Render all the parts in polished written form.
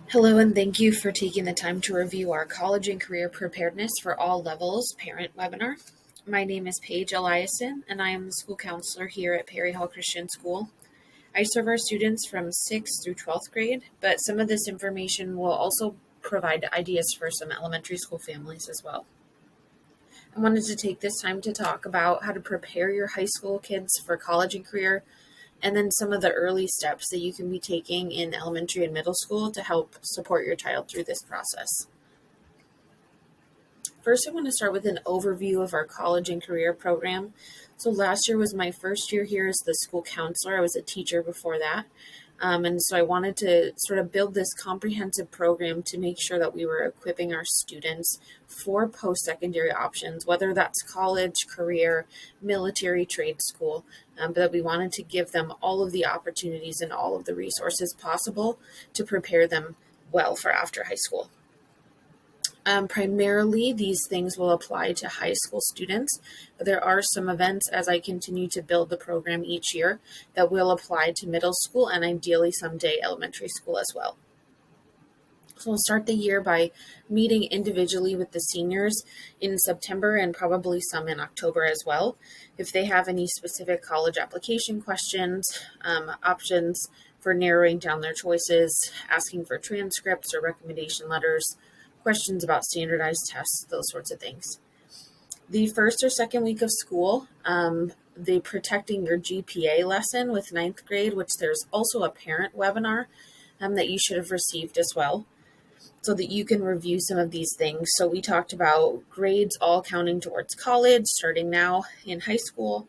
Hello, and thank you for taking the time to review our College and Career Preparedness for All Levels parent webinar. My name is Paige Eliason, and I am the school counselor here at Perry Hall Christian School. I serve our students from 6th through 12th grade, but some of this information will also provide ideas for some elementary school families as well. I wanted to take this time to talk about how to prepare your high school kids for college and career, and then some of the early steps that you can be taking in elementary and middle school to help support your child through this process. First, I want to start with an overview of our college and career program. So last year was my first year here as the school counselor. I was a teacher before that. And so I wanted to sort of build this comprehensive program to make sure that we were equipping our students for post-secondary options, whether that's college, career, military, trade school, but that we wanted to give them all of the opportunities and all of the resources possible to prepare them well for after high school. Primarily, these things will apply to high school students, but there are some events as I continue to build the program each year that will apply to middle school and ideally someday elementary school as well. So we'll start the year by meeting individually with the seniors in September and probably some in October as well. If they have any specific college application questions, options for narrowing down their choices, asking for transcripts or recommendation letters, questions about standardized tests, those sorts of things. The first or second week of school, the Protecting Your GPA lesson with 9th grade, which there's also a parent webinar that you should have received as well, so that you can review some of these things. So we talked about grades all counting towards college, starting now in high school.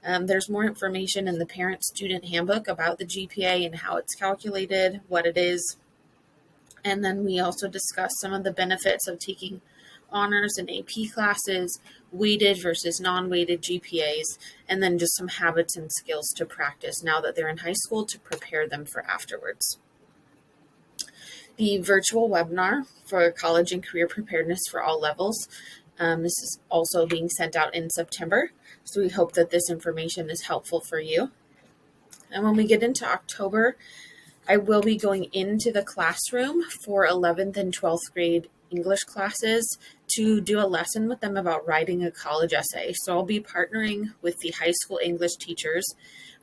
There's more information in the parent-student handbook about the GPA and how it's calculated, what it is. And then we also discussed some of the benefits of taking honors and AP classes, weighted versus non-weighted GPAs, and then just some habits and skills to practice now that they're in high school to prepare them for afterwards. The virtual webinar for college and career preparedness for all levels. This is also being sent out in September, so we hope that this information is helpful for you. And when we get into October, I will be going into the classroom for 11th and 12th grade English classes to do a lesson with them about writing a college essay. So I'll be partnering with the high school English teachers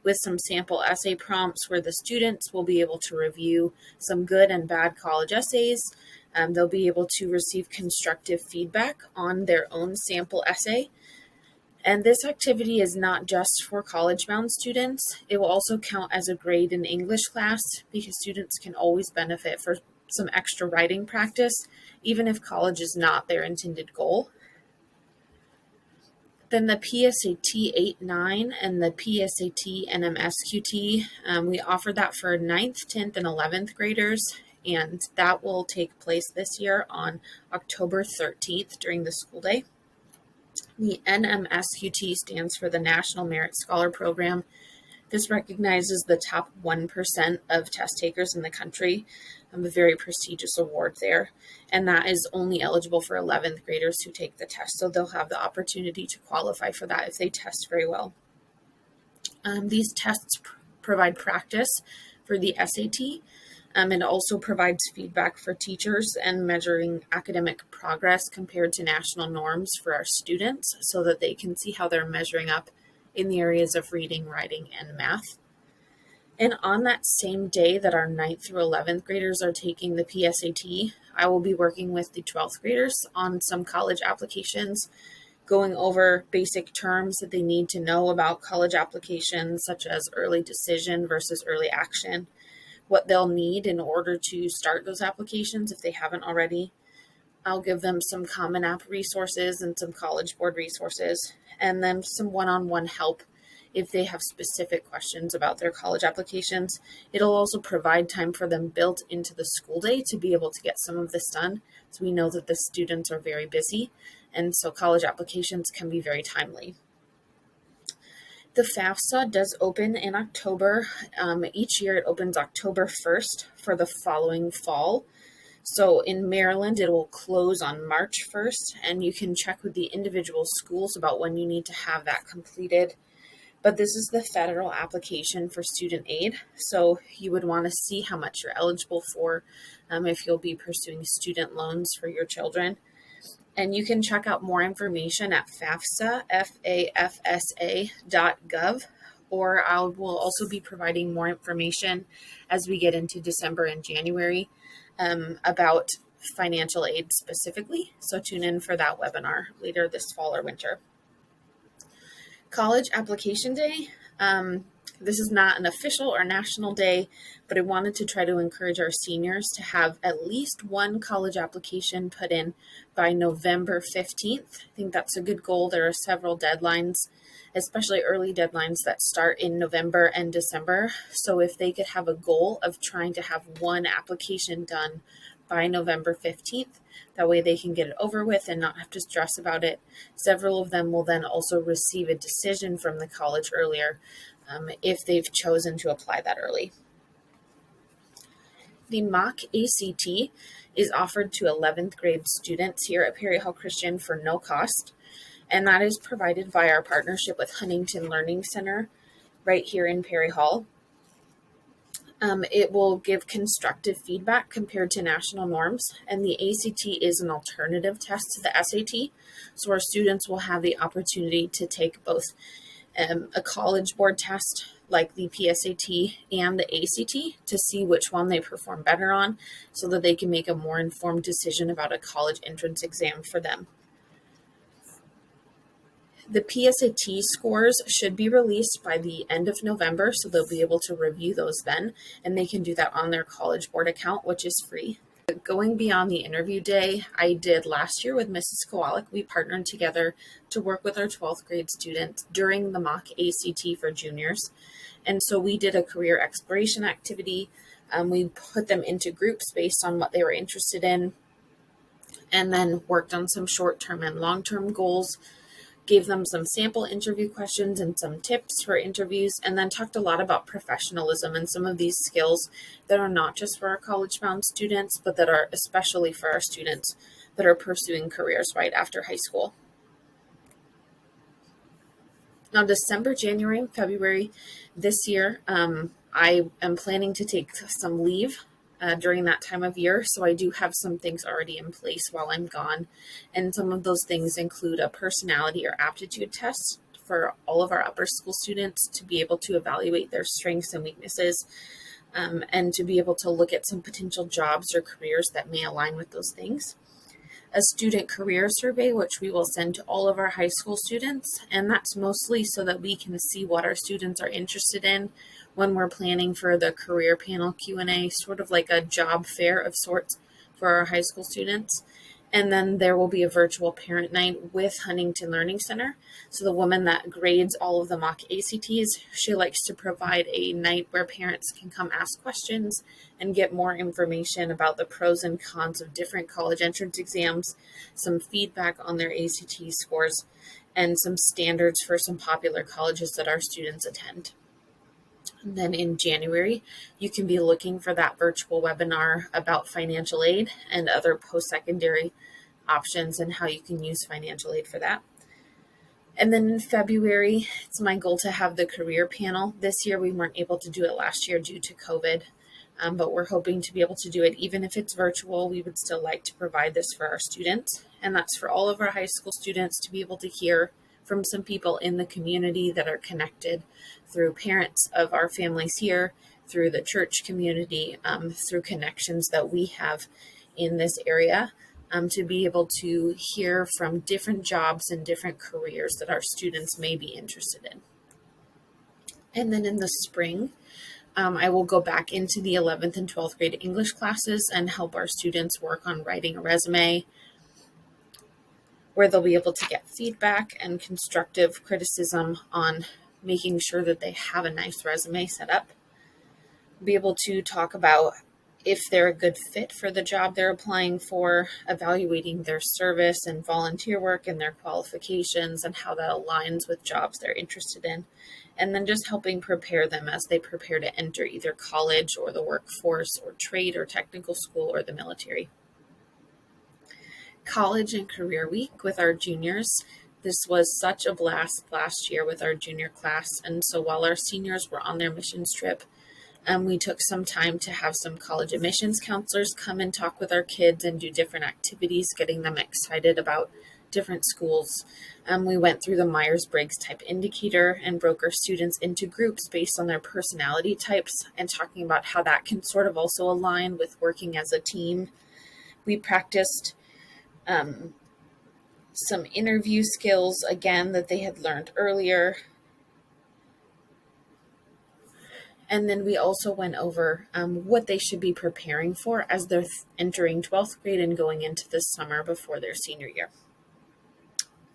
with some sample essay prompts where the students will be able to review some good and bad college essays. They'll be able to receive constructive feedback on their own sample essay. And this activity is not just for college-bound students. It will also count as a grade in English class because students can always benefit for some extra writing practice, even if college is not their intended goal. Then the PSAT 8-9 and the PSAT NMSQT, we offer that for 9th, 10th, and 11th graders, and that will take place this year on October 13th during the school day. The NMSQT stands for the National Merit Scholar Program. This recognizes the top 1% of test takers in the country, a very prestigious award there. And that is only eligible for 11th graders who take the test. So they'll have the opportunity to qualify for that if they test very well. These tests provide practice for the SAT. It also provides feedback for teachers and measuring academic progress compared to national norms for our students so that they can see how they're measuring up in the areas of reading, writing, and math. And on that same day that our 9th through 11th graders are taking the PSAT, I will be working with the 12th graders on some college applications, going over basic terms that they need to know about college applications, such as early decision versus early action, what they'll need in order to start those applications if they haven't already. I'll give them some Common App resources and some College Board resources, and then some one-on-one help if they have specific questions about their college applications. It'll also provide time for them built into the school day to be able to get some of this done. So we know that the students are very busy, and so college applications can be very timely. The FAFSA does open in October. Each year it opens October 1st for the following fall. So in Maryland, it will close on March 1st, and you can check with the individual schools about when you need to have that completed. But this is the federal application for student aid. So you would want to see how much you're eligible for if you'll be pursuing student loans for your children. And you can check out more information at FAFSA, FAFSA.gov, or I will also be providing more information as we get into December and January about financial aid specifically. So tune in for that webinar later this fall or winter. College application day. This is not an official or national day, but I wanted to try to encourage our seniors to have at least one college application put in by November 15th. I think that's a good goal. There are several deadlines, especially early deadlines that start in November and December. So if they could have a goal of trying to have one application done by November 15th, that way they can get it over with and not have to stress about it. Several of them will then also receive a decision from the college earlier if they've chosen to apply that early. The mock ACT is offered to 11th grade students here at Perry Hall Christian for no cost, and that is provided by our partnership with Huntington Learning Center right here in Perry Hall. It will give constructive feedback compared to national norms, and the ACT is an alternative test to the SAT, so our students will have the opportunity to take both a college board test like the PSAT and the ACT to see which one they perform better on so that they can make a more informed decision about a college entrance exam for them. The PSAT scores should be released by the end of November, so they'll be able to review those then, and they can do that on their College Board account, which is free. Going beyond the interview day, I did last year with Mrs. Kowalik. We partnered together to work with our 12th grade students during the mock ACT for juniors. And so we did a career exploration activity. We put them into groups based on what they were interested in, and then worked on some short-term and long-term goals, gave them some sample interview questions and some tips for interviews, and then talked a lot about professionalism and some of these skills that are not just for our college-bound students, but that are especially for our students that are pursuing careers right after high school. Now, December, January, and February this year, I am planning to take some leave during that time of year. So I do have some things already in place while I'm gone. And some of those things include a personality or aptitude test for all of our upper school students to be able to evaluate their strengths and weaknesses, and to be able to look at some potential jobs or careers that may align with those things. A student career survey, which we will send to all of our high school students. And that's mostly so that we can see what our students are interested in when we're planning for the career panel Q&A, sort of like a job fair of sorts for our high school students. And then there will be a virtual parent night with Huntington Learning Center. So the woman that grades all of the mock ACTs, she likes to provide a night where parents can come ask questions and get more information about the pros and cons of different college entrance exams, some feedback on their ACT scores, and some standards for some popular colleges that our students attend. And then in January, you can be looking for that virtual webinar about financial aid and other post-secondary options and how you can use financial aid for that. And then in February, it's my goal to have the career panel. This year, we weren't able to do it last year due to COVID, but we're hoping to be able to do it. Even if it's virtual, we would still like to provide this for our students. And that's for all of our high school students to be able to hear from some people in the community that are connected through parents of our families here, through the church community, through connections that we have in this area, to be able to hear from different jobs and different careers that our students may be interested in. And then in the spring, I will go back into the 11th and 12th grade English classes and help our students work on writing a resume, where they'll be able to get feedback and constructive criticism on making sure that they have a nice resume set up. Be able to talk about if they're a good fit for the job they're applying for, evaluating their service and volunteer work and their qualifications and how that aligns with jobs they're interested in. And then just helping prepare them as they prepare to enter either college or the workforce or trade or technical school or the military. College and Career Week with our juniors. This was such a blast last year with our junior class. And so while our seniors were on their missions trip, we took some time to have some college admissions counselors come and talk with our kids and do different activities, getting them excited about different schools. We went through the Myers-Briggs type indicator and broke our students into groups based on their personality types and talking about how that can sort of also align with working as a team. We practiced some interview skills again that they had learned earlier. And then we also went over what they should be preparing for as they're entering 12th grade and going into the summer before their senior year.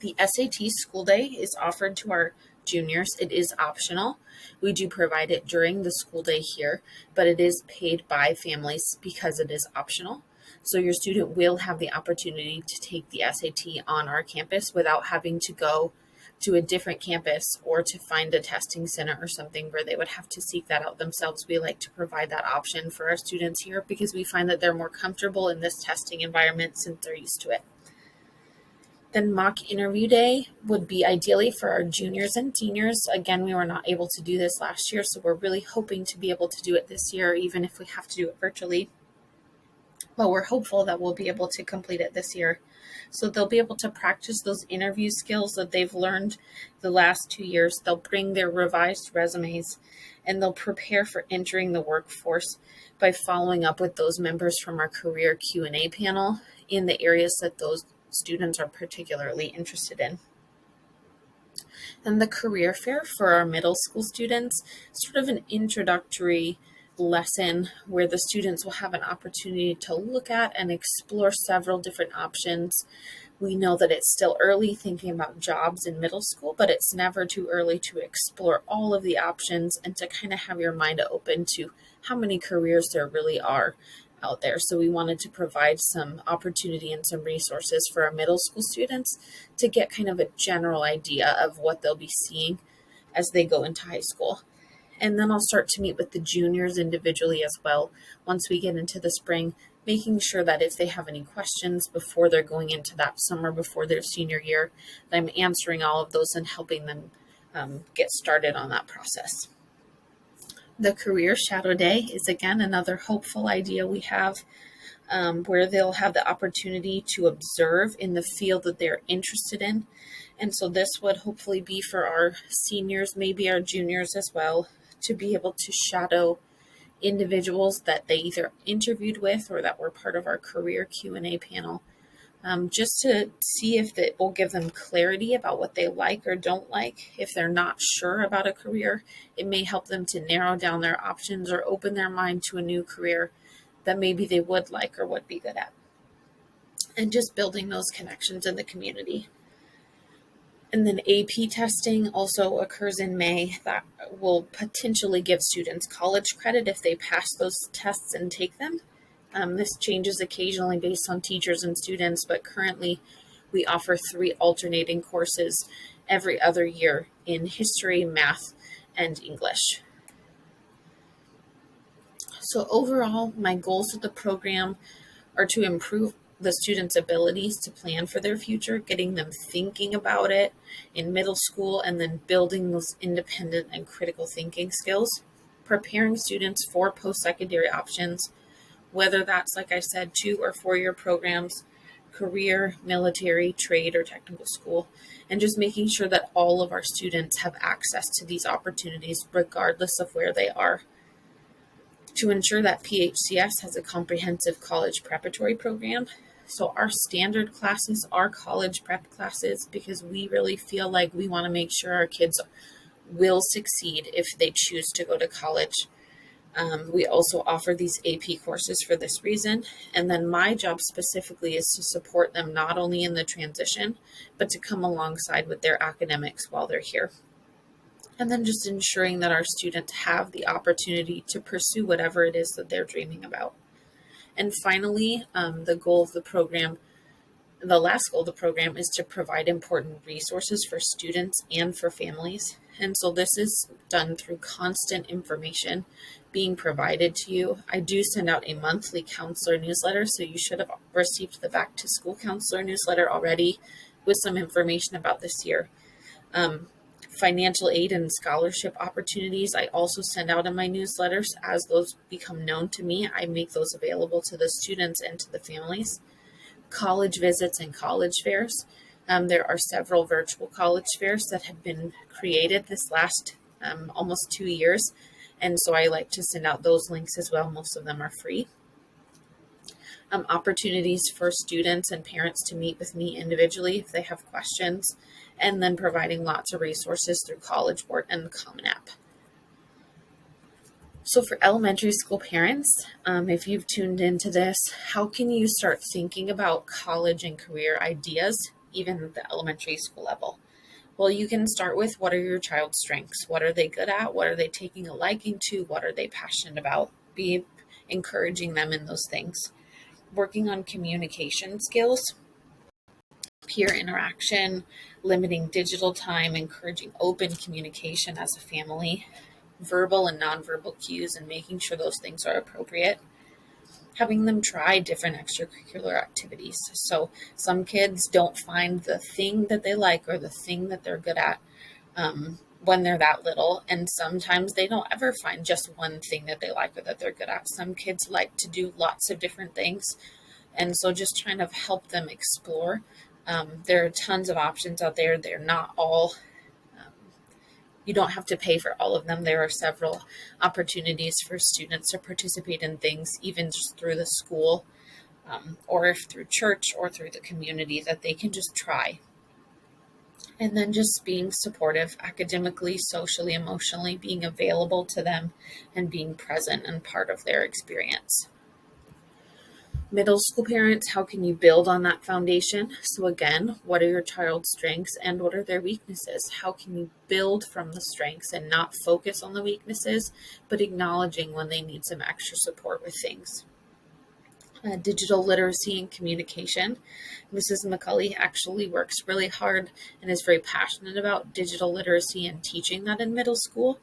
The SAT school day is offered to our juniors. It is optional. We do provide it during the school day here, but it is paid by families because it is optional. So your student will have the opportunity to take the SAT on our campus without having to go to a different campus or to find a testing center or something where they would have to seek that out themselves. We like to provide that option for our students here because we find that they're more comfortable in this testing environment since they're used to it. Then mock interview day would be ideally for our juniors and seniors. Again, we were not able to do this last year, so we're really hoping to be able to do it this year, even if we have to do it virtually. But we're hopeful that we'll be able to complete it this year. So they'll be able to practice those interview skills that they've learned the last 2 years. They'll bring their revised resumes and they'll prepare for entering the workforce by following up with those members from our career Q&A panel in the areas that those students are particularly interested in. And the career fair for our middle school students, sort of an introductory lesson where the students will have an opportunity to look at and explore several different options. We know that it's still early thinking about jobs in middle school, but it's never too early to explore all of the options and to kind of have your mind open to how many careers there really are out there. So we wanted to provide some opportunity and some resources for our middle school students to get kind of a general idea of what they'll be seeing as they go into high school. And then I'll start to meet with the juniors individually as well once we get into the spring, making sure that if they have any questions before they're going into that summer before their senior year, that I'm answering all of those and helping them get started on that process. The Career Shadow Day is again another hopeful idea we have where they'll have the opportunity to observe in the field that they're interested in. And so this would hopefully be for our seniors, maybe our juniors as well, to be able to shadow individuals that they either interviewed with or that were part of our career Q&A panel, just to see if it will give them clarity about what they like or don't like. If they're not sure about a career, it may help them to narrow down their options or open their mind to a new career that maybe they would like or would be good at. And just building those connections in the community. And then AP testing also occurs in May. That will potentially give students college credit if they pass those tests and take them. This changes occasionally based on teachers and students, but currently we offer 3 alternating courses every other year in history, math, and English. So overall, my goals with the program are to improve the students' abilities to plan for their future, getting them thinking about it in middle school, and then building those independent and critical thinking skills, preparing students for post-secondary options, whether that's, like I said, 2 or 4 year programs, career, military, trade, or technical school, and just making sure that all of our students have access to these opportunities regardless of where they are. To ensure that PHCS has a comprehensive college preparatory program. So our standard classes are college prep classes because we really feel like we want to make sure our kids will succeed if they choose to go to college. We also offer these AP courses for this reason. And then my job specifically is to support them not only in the transition, but to come alongside with their academics while they're here. And then just ensuring that our students have the opportunity to pursue whatever it is that they're dreaming about. And finally, the goal of the program, the last goal of the program is to provide important resources for students and for families. And so this is done through constant information being provided to you. I do send out a monthly counselor newsletter, so you should have received the Back to School counselor newsletter already with some information about this year. Um, Financial aid and scholarship opportunities I also send out in my newsletters. As those become known to me, I make those available to the students and to the families. College visits and college fairs. There are several virtual college fairs that have been created this last almost 2 years. And so I like to send out those links as well. Most of them are free. Opportunities for students and parents to meet with me individually if they have questions, and then providing lots of resources through College Board and the Common App. So for elementary school parents, if you've tuned into this, how can you start thinking about college and career ideas, even at the elementary school level? Well, you can start with, what are your child's strengths? What are they good at? What are they taking a liking to? What are they passionate about? Be encouraging them in those things. Working on communication skills, peer interaction, limiting digital time, encouraging open communication as a family, verbal and nonverbal cues, and making sure those things are appropriate. Having them try different extracurricular activities. So some kids don't find the thing that they like or the thing that they're good at when they're that little. And sometimes they don't ever find just one thing that they like or that they're good at. Some kids like to do lots of different things. And so just trying to help them explore. There are tons of options out there. They're not all, you don't have to pay for all of them. There are several opportunities for students to participate in things, even just through the school, or if through church or through the community, that they can just try. And then just being supportive academically, socially, emotionally, being available to them and being present and part of their experience. Middle school parents, how can you build on that foundation? So again, what are your child's strengths and what are their weaknesses? How can you build from the strengths and not focus on the weaknesses, but acknowledging when they need some extra support with things? Digital literacy and communication. Mrs. McCulley actually works really hard and is very passionate about digital literacy and teaching that in middle school.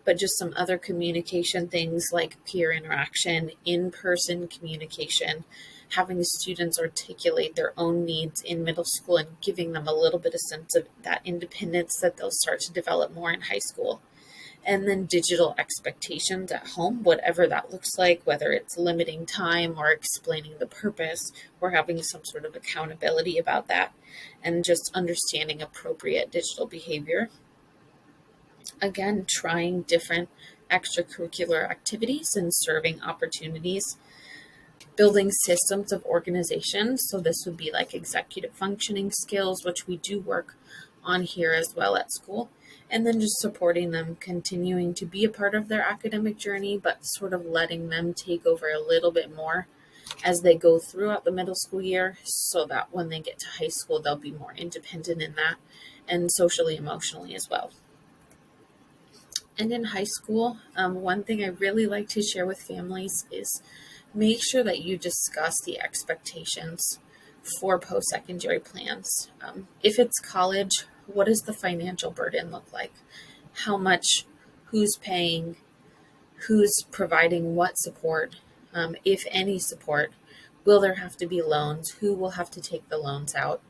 But just some other communication things like peer interaction, in-person communication, having students articulate their own needs in middle school and giving them a little bit of sense of that independence that they'll start to develop more in high school. And then digital expectations at home, whatever that looks like, whether it's limiting time or explaining the purpose or having some sort of accountability about that, and just understanding appropriate digital behavior. Again, trying different extracurricular activities and serving opportunities, building systems of organization. So this would be like executive functioning skills, which we do work on here as well at school. And then just supporting them, continuing to be a part of their academic journey, but sort of letting them take over a little bit more as they go throughout the middle school year, so that when they get to high school, they'll be more independent in that and socially, emotionally as well. And in high school, one thing I really like to share with families is make sure that you discuss the expectations for post-secondary plans. If it's college, what does the financial burden look like? How much, who's paying, who's providing what support, if any support? Will there have to be loans? Who will have to take the loans out?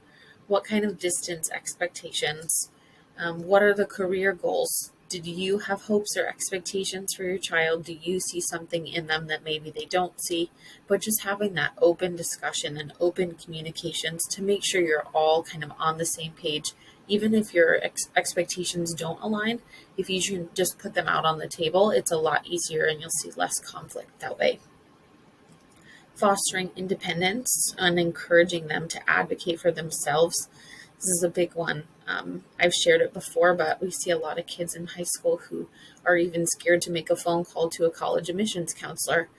What kind of distance expectations? What are the career goals? Did you have hopes or expectations for your child? Do you see something in them that maybe they don't see? But just having that open discussion and open communications to make sure you're all kind of on the same page. Even if your expectations don't align, if you just put them out on the table, it's a lot easier and you'll see less conflict that way. Fostering independence and encouraging them to advocate for themselves. This is a big one. I've shared it before, but we see a lot of kids in high school who are even scared to make a phone call to a college admissions counselor.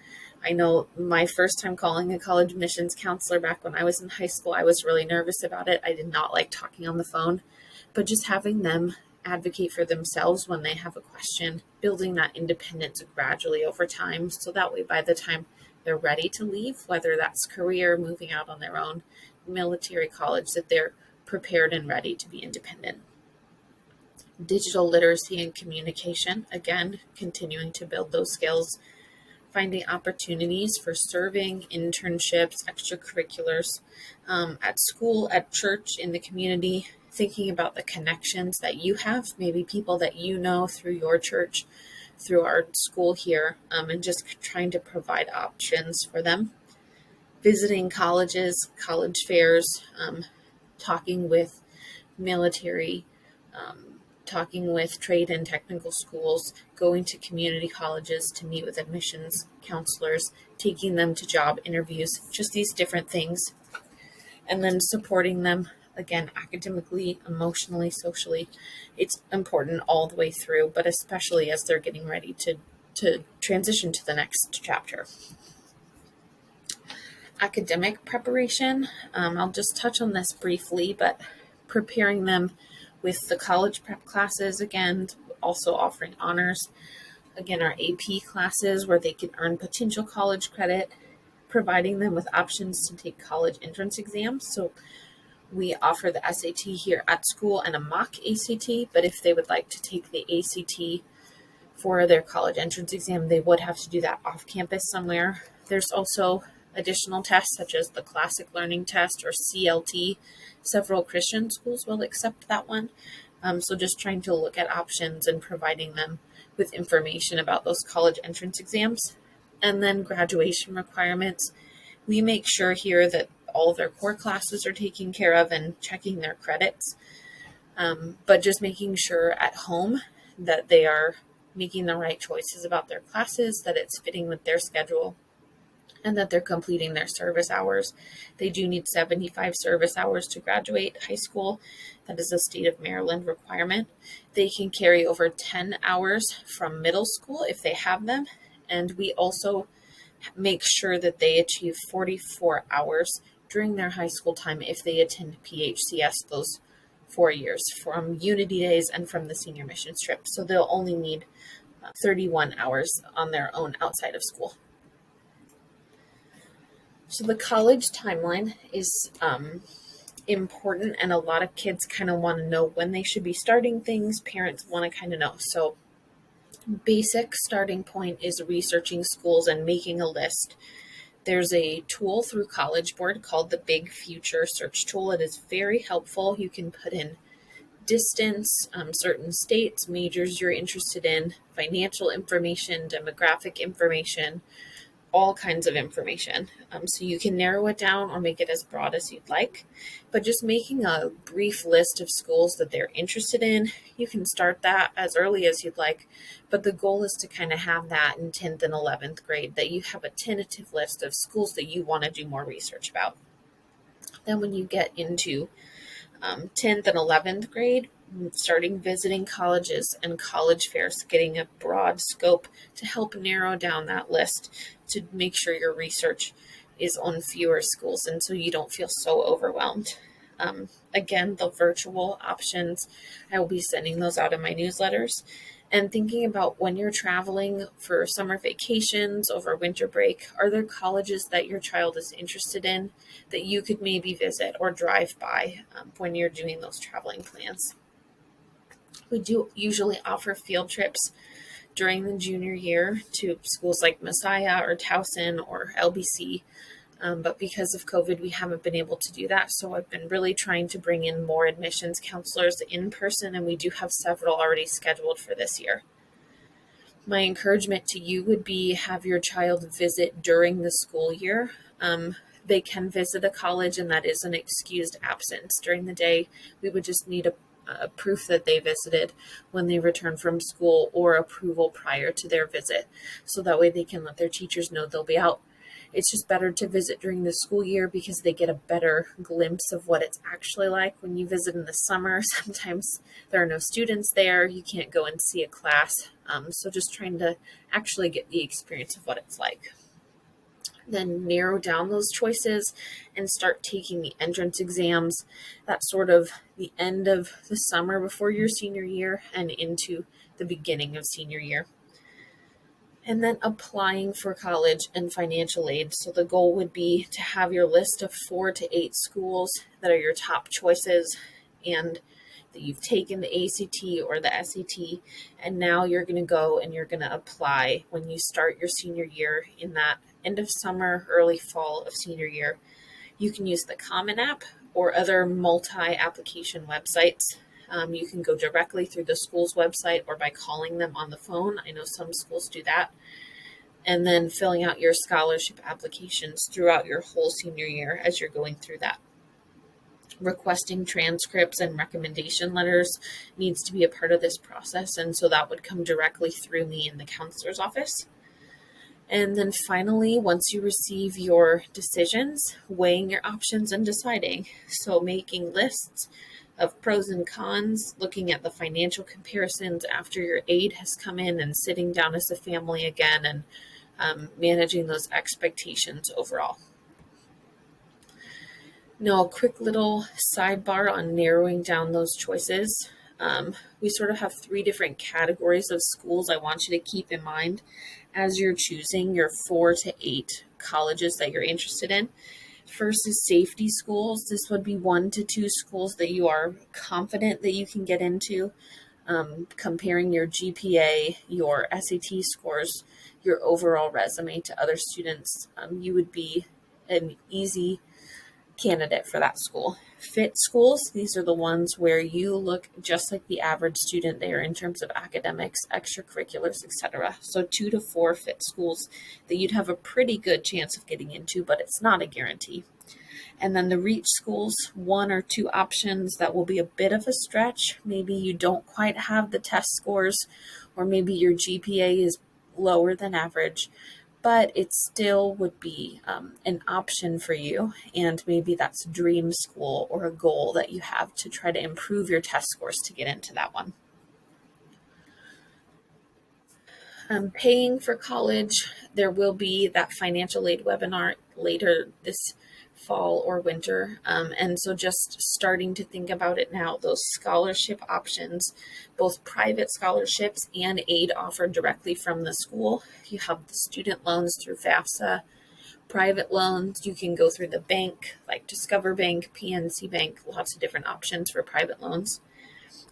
I know my first time calling a college admissions counselor back when I was in high school, I was really nervous about it. I did not like talking on the phone, but just having them advocate for themselves when they have a question, building that independence gradually over time, so that way by the time they're ready to leave, whether that's career, moving out on their own, military, college, that they're prepared and ready to be independent. Digital literacy and communication, again, continuing to build those skills. finding opportunities for serving, internships, extracurriculars at school, at church, in the community, thinking about the connections that you have, maybe people that you know through your church, through our school here, and just trying to provide options for them. Visiting colleges, college fairs, talking with military, talking with trade and technical schools, going to community colleges to meet with admissions counselors, taking them to job interviews, just these different things. And then supporting them, again, academically, emotionally, socially. It's important all the way through, but especially as they're getting ready to transition to the next chapter. Academic preparation, I'll just touch on this briefly, but preparing them with the college prep classes, again, also offering honors, again, our AP classes where they can earn potential college credit, providing them with options to take college entrance exams. So we offer the SAT here at school and a mock ACT, but if they would like to take the ACT for their college entrance exam, they would have to do that off campus somewhere. There's also additional tests such as the Classic Learning Test or CLT. Several Christian schools will accept that one. So just trying to look at options and providing them with information about those college entrance exams. And then graduation requirements. We make sure here that all of their core classes are taken care of and checking their credits, but just making sure at home that they are making the right choices about their classes, that it's fitting with their schedule, and that they're completing their service hours. They do need 75 service hours to graduate high school. That is a state of Maryland requirement. They can carry over 10 hours from middle school if they have them. And we also make sure that they achieve 44 hours during their high school time if they attend PHCS those 4 years from Unity Days and from the senior mission trip. So they'll only need 31 hours on their own outside of school. So the college timeline is important, and a lot of kids kind of want to know when they should be starting things. Parents want to kind of know. So basic starting point is researching schools and making a list. There's a tool through College Board called the Big Future Search Tool. It is very helpful. You can put in distance, certain states, majors you're interested in, financial information, demographic information, all kinds of information. So you can narrow it down or make it as broad as you'd like, but just making a brief list of schools that they're interested in. You can start that as early as you'd like, but the goal is to kind of have that in 10th and 11th grade, that you have a tentative list of schools that you want to do more research about. Then when you get into 10th and 11th grade, starting visiting colleges and college fairs, getting a broad scope to help narrow down that list to make sure your research is on fewer schools and so you don't feel so overwhelmed. Again, the virtual options, I will be sending those out in my newsletters. And thinking about when you're traveling for summer vacations, over winter break, are there colleges that your child is interested in that you could maybe visit or drive by when you're doing those traveling plans? We do usually offer field trips during the junior year to schools like Messiah or Towson or LBC. But because of COVID, we haven't been able to do that. So I've been really trying to bring in more admissions counselors in person, and we do have several already scheduled for this year. My encouragement to you would be have your child visit during the school year. They can visit a college, and that is an excused absence during the day. We would just need a proof that they visited when they return from school or approval prior to their visit. So that way they can let their teachers know they'll be out. It's just better to visit during the school year because they get a better glimpse of what it's actually like. When you visit in the summer, sometimes there are no students there. You can't go and see a class. So just trying to actually get the experience of what it's like. Then narrow down those choices and start taking the entrance exams. That's sort of the end of the summer before your senior year and into the beginning of senior year. And then applying for college and financial aid. So the goal would be to have your list of 4 to 8 schools that are your top choices, and that you've taken the ACT or the SAT, and now you're going to go and you're going to apply when you start your senior year in that end of summer, early fall of senior year. You can use the Common App or other multi-application websites. You can go directly through the school's website or by calling them on the phone. I know some schools do that. And then filling out your scholarship applications throughout your whole senior year as you're going through that. Requesting transcripts and recommendation letters needs to be a part of this process, and so that would come directly through me in the counselor's office. And then finally, once you receive your decisions, weighing your options and deciding. So making lists of pros and cons, looking at the financial comparisons after your aid has come in, and sitting down as a family again and managing those expectations overall. Now, a quick little sidebar on narrowing down those choices. We sort of have 3 different categories of schools I want you to keep in mind as you're choosing your 4 to 8 colleges that you're interested in. First is safety schools. This would be 1 to 2 schools that you are confident that you can get into. Comparing your GPA, your SAT scores, your overall resume to other students, you would be an easy candidate for that school. Fit schools, these are the ones where you look just like the average student there in terms of academics, extracurriculars, etc. So 2 to 4 fit schools that you'd have a pretty good chance of getting into, but it's not a guarantee. And then the reach schools, 1 or 2 options that will be a bit of a stretch. Maybe you don't quite have the test scores, or maybe your GPA is lower than average, but it still would be an option for you. And maybe that's a dream school or a goal that you have to try to improve your test scores to get into that one. Paying for college, there will be that financial aid webinar later this fall or winter. And so just starting to think about it now, those scholarship options, both private scholarships and aid offered directly from the school. You have the student loans through FAFSA, private loans. You can go through the bank, like Discover Bank, PNC Bank, lots of different options for private loans.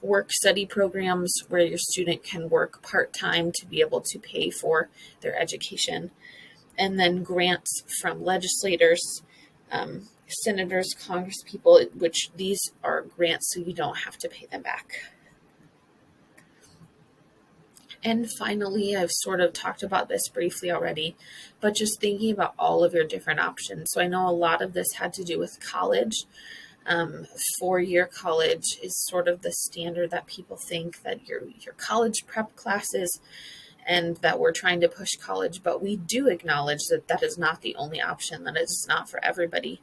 Work study programs where your student can work part-time to be able to pay for their education. And then grants from legislators, senators, congresspeople, which these are grants so you don't have to pay them back. And finally, I've sort of talked about this briefly already, but just thinking about all of your different options. So I know a lot of this had to do with college. 4-year college is sort of the standard that people think that your college prep classes, and that we're trying to push college, but we do acknowledge that that is not the only option, that it's not for everybody.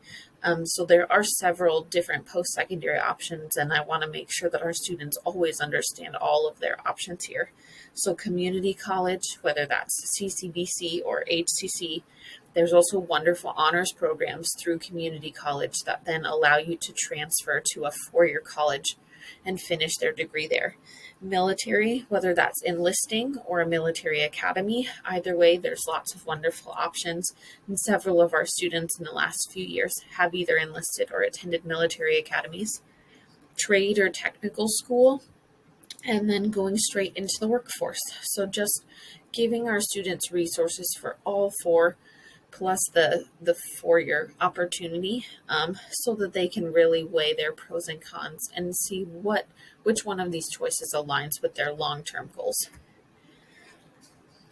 So there are several different post-secondary options, and I want to make sure that our students always understand all of their options here. So community college, whether that's CCBC or HCC, there's also wonderful honors programs through community college that then allow you to transfer to a 4-year college and finish their degree there. Military, whether that's enlisting or a military academy, either way, there's lots of wonderful options. And several of our students in the last few years have either enlisted or attended military academies. Trade or technical school, and then going straight into the workforce. So just giving our students resources for all 4 plus the 4-year opportunity, so that they can really weigh their pros and cons and see which one of these choices aligns with their long-term goals.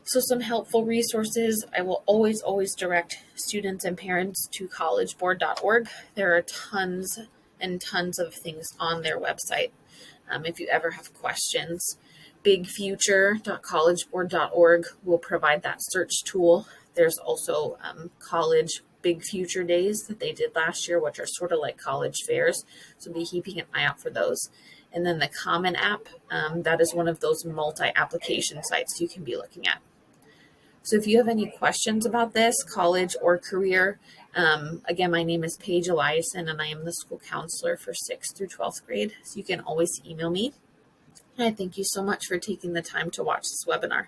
So some helpful resources. I will always direct students and parents to collegeboard.org. There are tons and tons of things on their website. If you ever have questions, bigfuture.collegeboard.org will provide that search tool. There's also college Big Future Days that they did last year, which are sort of like college fairs. So be keeping an eye out for those. And then the Common App, that is one of those multi-application sites you can be looking at. So if you have any questions about this, college or career, again, my name is Paige Eliason, and I am the school counselor for 6th through 12th grade. So you can always email me. And I thank you so much for taking the time to watch this webinar.